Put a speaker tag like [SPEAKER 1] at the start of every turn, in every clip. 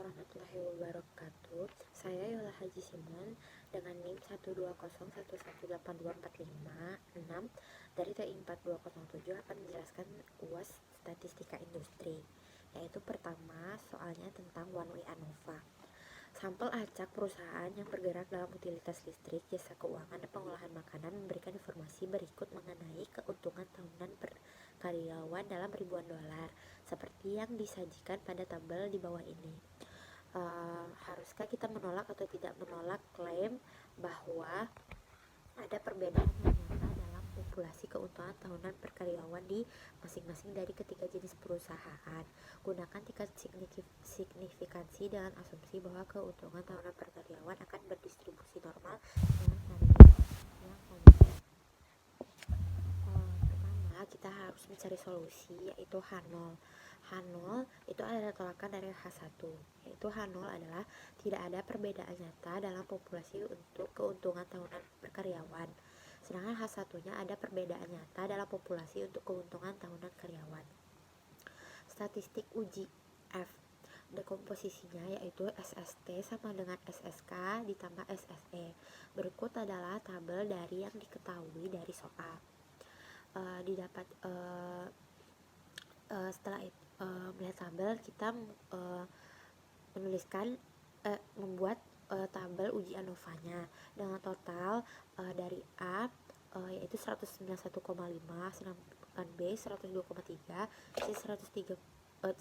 [SPEAKER 1] warahmatullahi wabarakatuh. Saya Yola Haji Simon dengan NIM 12011182456 dari TI 4207 akan menjelaskan UAS Statistika Industri. Yaitu pertama, soalnya tentang One Way Anova. Sampel acak perusahaan yang bergerak dalam utilitas listrik, jasa keuangan, dan pengolahan makanan memberikan informasi berikut mengenai keuntungan tahunan per karyawan dalam ribuan dolar, seperti yang disajikan pada tabel di bawah ini. Haruskah kita menolak atau tidak menolak klaim bahwa ada perbedaan yang nyata dalam populasi keuntungan tahunan per karyawan di masing-masing dari ketiga jenis perusahaan? Gunakan tingkat signifikansi dengan asumsi bahwa keuntungan tahunan per karyawan akan berdistribusi normal dengan variasi yang konstan. Pertama, kita harus mencari solusi, yaitu H0. H0 itu adalah tolakan dari H1, yaitu H0 adalah tidak ada perbedaan nyata dalam populasi untuk keuntungan tahunan per karyawan. Sedangkan H1-nya ada perbedaan nyata dalam populasi untuk keuntungan tahunan karyawan. Statistik uji F. Dekomposisinya yaitu SST sama dengan SSK ditambah SSE. Berikut adalah tabel dari yang diketahui dari soal. Setelah itu melihat tabel, kita membuat tabel uji ANOVA-nya dengan total dari A yaitu 191,5, sedangkan B 102,3, C 135,4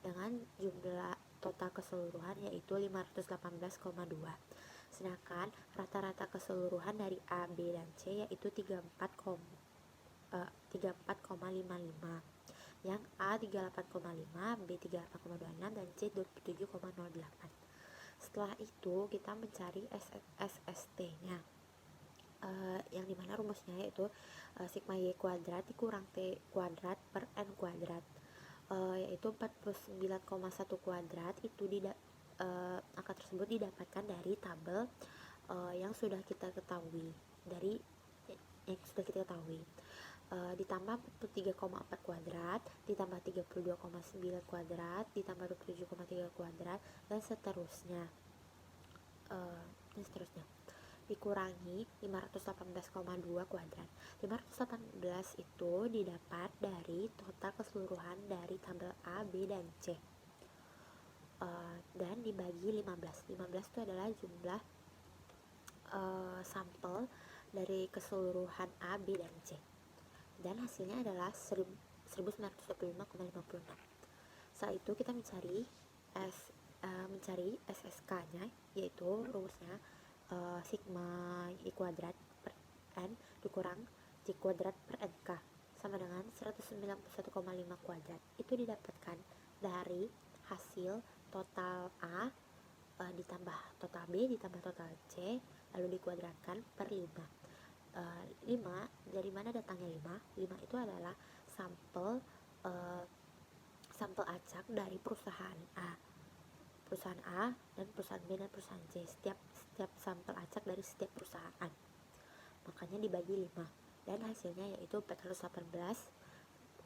[SPEAKER 1] dengan jumlah total keseluruhan yaitu 518,2. Sedangkan rata-rata keseluruhan dari A, B, dan C yaitu 34,55, yang A 38,5, B 38,26, dan C 27,08. Setelah itu kita mencari SST-nya, yang dimana rumusnya yaitu sigma Y kuadrat dikurang T kuadrat per N kuadrat, yaitu 49,1 kuadrat. Itu angka tersebut didapatkan dari tabel yang sudah kita ketahui, ditambah 43,4 kuadrat, ditambah 32,9 kuadrat, ditambah 27,3 kuadrat, dan seterusnya. Dikurangi 518,2 kuadrat. 518 itu didapat dari total keseluruhan dari tabel A, B, dan C, dan dibagi 15. 15 itu adalah jumlah sampel dari keseluruhan A, B, dan C, dan hasilnya adalah 1925,56. Setelah itu kita mencari SSK-nya, yaitu rumusnya sigma Y kuadrat per N dikurang C kuadrat per NK sama dengan 191,5 kuadrat. Itu didapatkan dari hasil total A ditambah total B ditambah total C lalu dikuadratkan per 5. 5, dari mana datangnya 5? 5 itu adalah sampel acak dari perusahaan A dan perusahaan B dan perusahaan C. Setiap sampel acak dari setiap perusahaan, makanya dibagi 5, dan hasilnya yaitu 418,14.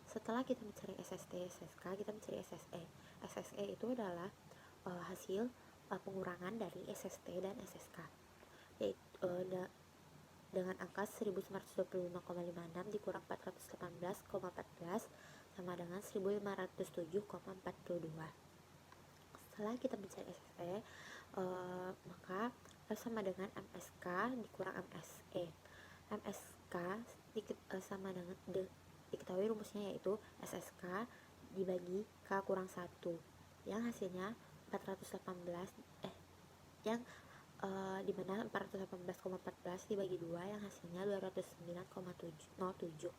[SPEAKER 1] Setelah kita mencari SST, SSK, kita mencari SSE. SSE itu adalah hasil pengurangan dari SST dan SSK, yaitu dengan angka 1925,56 dikurang 418,14 sama dengan 1507,42. Setelah kita mencari SSE, maka sama dengan MSK dikurang MSE. MSK sama dengan diketahui rumusnya yaitu SSK dibagi K kurang 1, yang hasilnya 418 dimana 418,14 dibagi 2 yang hasilnya 209,07.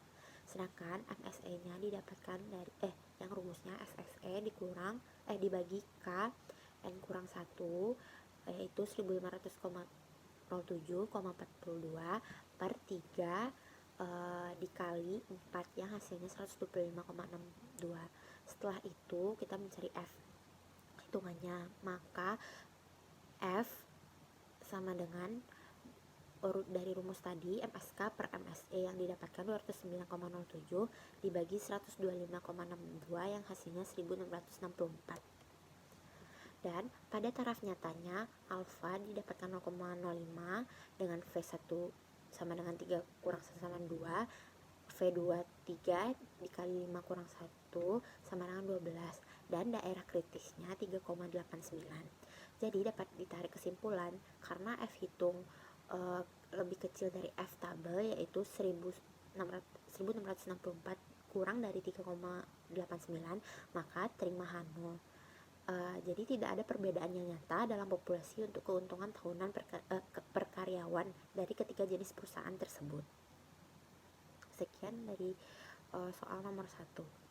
[SPEAKER 1] Sedangkan MSE nya didapatkan dari yang rumusnya SSE dibagi K N kurang 1 yaitu 1507,42 per 3 dikali 4 yang hasilnya 125,62. Setelah itu kita mencari F hitungannya, maka F sama dengan dari rumus tadi, MSK per MSE yang didapatkan 209,07 dibagi 125,62 yang hasilnya 1664. Dan pada taraf nyatanya, alfa didapatkan 0,05 dengan V1 sama dengan 3 kurang 1 sama 2, V2 3 dikali 5 kurang 1 sama dengan 12, dan daerah kritisnya 3,89. Jadi dapat ditarik kesimpulan karena F hitung lebih kecil dari F tabel, yaitu 1664 kurang dari 3,89, maka terima H0. Jadi tidak ada perbedaan yang nyata dalam populasi untuk keuntungan tahunan per karyawan dari ketiga jenis perusahaan tersebut. Sekian dari soal nomor 1.